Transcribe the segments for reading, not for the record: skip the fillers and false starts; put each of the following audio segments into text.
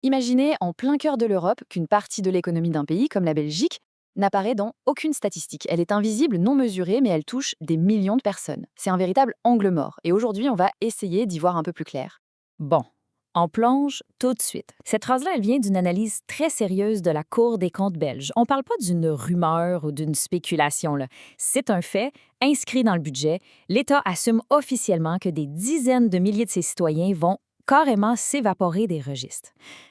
Imaginez en plein cœur de l'Europe qu'une partie de l'économie d'un pays, comme la Belgique, n'apparaît dans aucune statistique. Elle est invisible, non mesurée, mais elle touche des millions de personnes. C'est un véritable angle mort. Et aujourd'hui, on va essayer d'y voir un peu plus clair. Bon, on plonge tout de suite. Cette phrase-là, elle vient d'une analyse très sérieuse de la Cour des comptes belge. On ne parle pas d'une rumeur ou d'une spéculation, là. C'est un fait inscrit dans le budget. L'État assume officiellement que des dizaines de milliers de ses citoyens vont carrément s'évaporer des registres.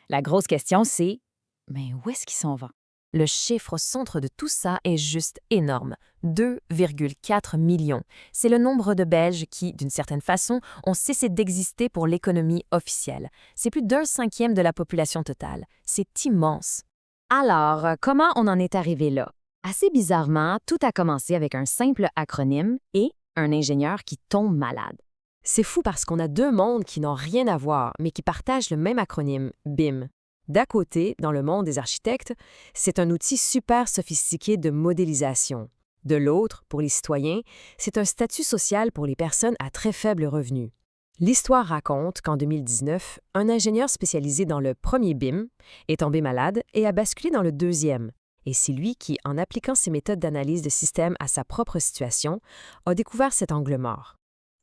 La grosse question, c'est, mais où est-ce qu'ils s'en vont? Le chiffre au centre de tout ça est juste énorme. 2,4 millions. C'est le nombre de Belges qui, d'une certaine façon, ont cessé d'exister pour l'économie officielle. C'est plus d'un cinquième de la population totale. C'est immense. Alors, comment on en est arrivé là? Assez bizarrement, tout a commencé avec un simple acronyme et un ingénieur qui tombe malade. C'est fou parce qu'on a deux mondes qui n'ont rien à voir, mais qui partagent le même acronyme, BIM. D'à côté, dans le monde des architectes, c'est un outil super sophistiqué de modélisation. De l'autre, pour les citoyens, c'est un statut social pour les personnes à très faible revenu. L'histoire raconte qu'en 2019, un ingénieur spécialisé dans le premier BIM est tombé malade et a basculé dans le deuxième. Et c'est lui qui, en appliquant ses méthodes d'analyse de système à sa propre situation, a découvert cet angle mort.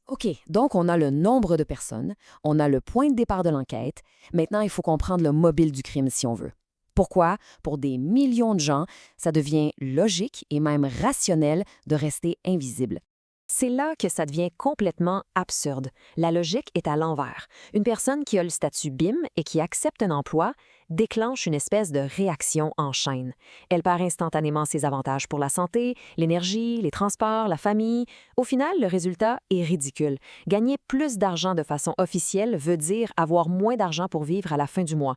OK, donc on a le nombre de personnes, on a le point de départ de l'enquête. Maintenant, il faut comprendre le mobile du crime si on veut. Pourquoi, pour des millions de gens, ça devient logique et même rationnel de rester invisible? C'est là que ça devient complètement absurde. La logique est à l'envers. Une personne qui a le statut BIM et qui accepte un emploi déclenche une espèce de réaction en chaîne. Elle perd instantanément ses avantages pour la santé, l'énergie, les transports, la famille. Au final, le résultat est ridicule. Gagner plus d'argent de façon officielle veut dire avoir moins d'argent pour vivre à la fin du mois.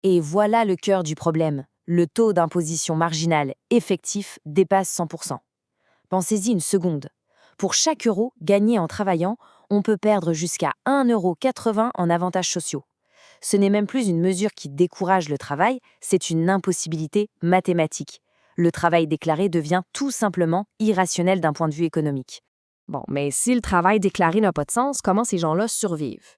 Et voilà le cœur du problème. Le taux d'imposition marginal effectif dépasse 100%. Pensez-y une seconde. Pour chaque euro gagné en travaillant, on peut perdre jusqu'à 1,80 € en avantages sociaux. Ce n'est même plus une mesure qui décourage le travail, c'est une impossibilité mathématique. Le travail déclaré devient tout simplement irrationnel d'un point de vue économique. Bon, mais si le travail déclaré n'a pas de sens, comment ces gens-là survivent?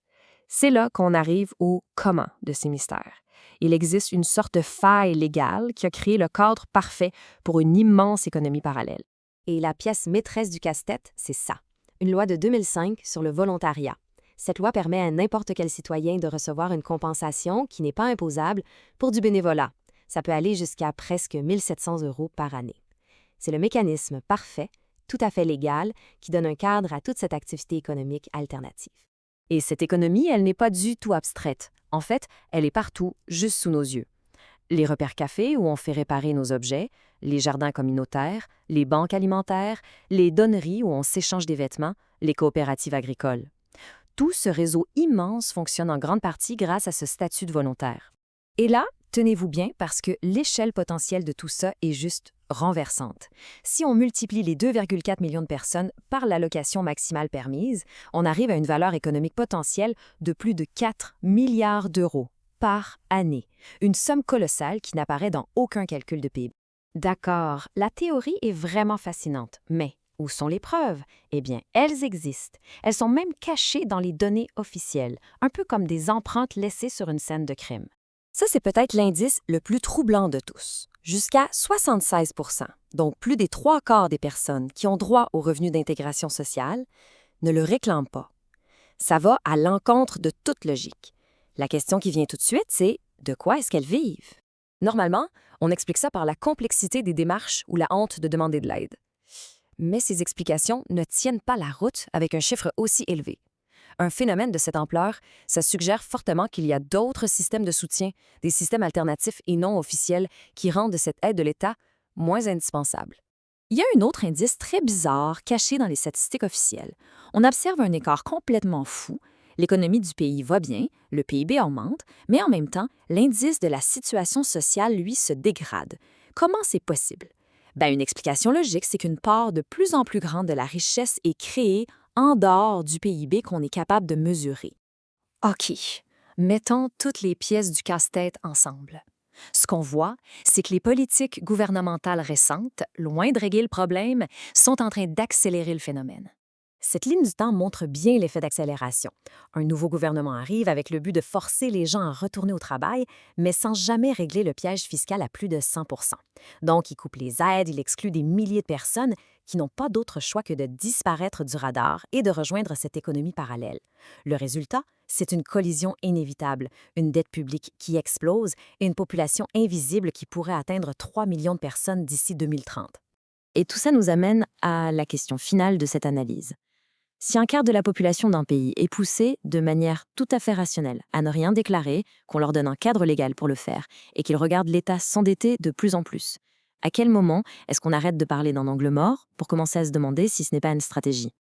C'est là qu'on arrive au comment de ces mystères. Il existe une sorte de faille légale qui a créé le cadre parfait pour une immense économie parallèle. Et la pièce maîtresse du casse-tête, c'est ça. Une loi de 2005 sur le volontariat. Cette loi permet à n'importe quel citoyen de recevoir une compensation qui n'est pas imposable pour du bénévolat. Ça peut aller jusqu'à presque 1 700 € par année. C'est le mécanisme parfait, tout à fait légal, qui donne un cadre à toute cette activité économique alternative. Et cette économie, elle n'est pas du tout abstraite. En fait, elle est partout, juste sous nos yeux. Les repères cafés où on fait réparer nos objets, les jardins communautaires, les banques alimentaires, les donneries où on s'échange des vêtements, les coopératives agricoles. Tout ce réseau immense fonctionne en grande partie grâce à ce statut de volontaire. Et là, tenez-vous bien parce que l'échelle potentielle de tout ça est juste renversante. Si on multiplie les 2,4 millions de personnes par l'allocation maximale permise, on arrive à une valeur économique potentielle de plus de 4 milliards d'euros par année. Une somme colossale qui n'apparaît dans aucun calcul de PIB. D'accord, la théorie est vraiment fascinante, mais où sont les preuves? Eh bien, elles existent. Elles sont même cachées dans les données officielles, un peu comme des empreintes laissées sur une scène de crime. Ça, c'est peut-être l'indice le plus troublant de tous. Jusqu'à 76%, donc plus des 3/4 des personnes qui ont droit au revenu d'intégration sociale, ne le réclament pas. Ça va à l'encontre de toute logique. La question qui vient tout de suite, c'est de quoi est-ce qu'elles vivent? Normalement, on explique ça par la complexité des démarches ou la honte de demander de l'aide. Mais ces explications ne tiennent pas la route avec un chiffre aussi élevé. Un phénomène de cette ampleur, ça suggère fortement qu'il y a d'autres systèmes de soutien, des systèmes alternatifs et non officiels qui rendent cette aide de l'État moins indispensable. Il y a un autre indice très bizarre caché dans les statistiques officielles. On observe un écart complètement fou. L'économie du pays va bien, le PIB augmente, mais en même temps, l'indice de la situation sociale, lui, se dégrade. Comment c'est possible? Une explication logique, c'est qu'une part de plus en plus grande de la richesse est créée en dehors du PIB qu'on est capable de mesurer. OK, mettons toutes les pièces du casse-tête ensemble. Ce qu'on voit, c'est que les politiques gouvernementales récentes, loin de régler le problème, sont en train d'accélérer le phénomène. Cette ligne du temps montre bien l'effet d'accélération. Un nouveau gouvernement arrive avec le but de forcer les gens à retourner au travail, mais sans jamais régler le piège fiscal à plus de 100 Donc, il coupe les aides, il exclut des milliers de personnes qui n'ont pas d'autre choix que de disparaître du radar et de rejoindre cette économie parallèle. Le résultat, c'est une collision inévitable, une dette publique qui explose et une population invisible qui pourrait atteindre 3 millions de personnes d'ici 2030. Et tout ça nous amène à la question finale de cette analyse. Si un quart de la population d'un pays est poussée de manière tout à fait rationnelle à ne rien déclarer, qu'on leur donne un cadre légal pour le faire et qu'ils regardent l'État s'endetter de plus en plus, à quel moment est-ce qu'on arrête de parler d'un angle mort pour commencer à se demander si ce n'est pas une stratégie ?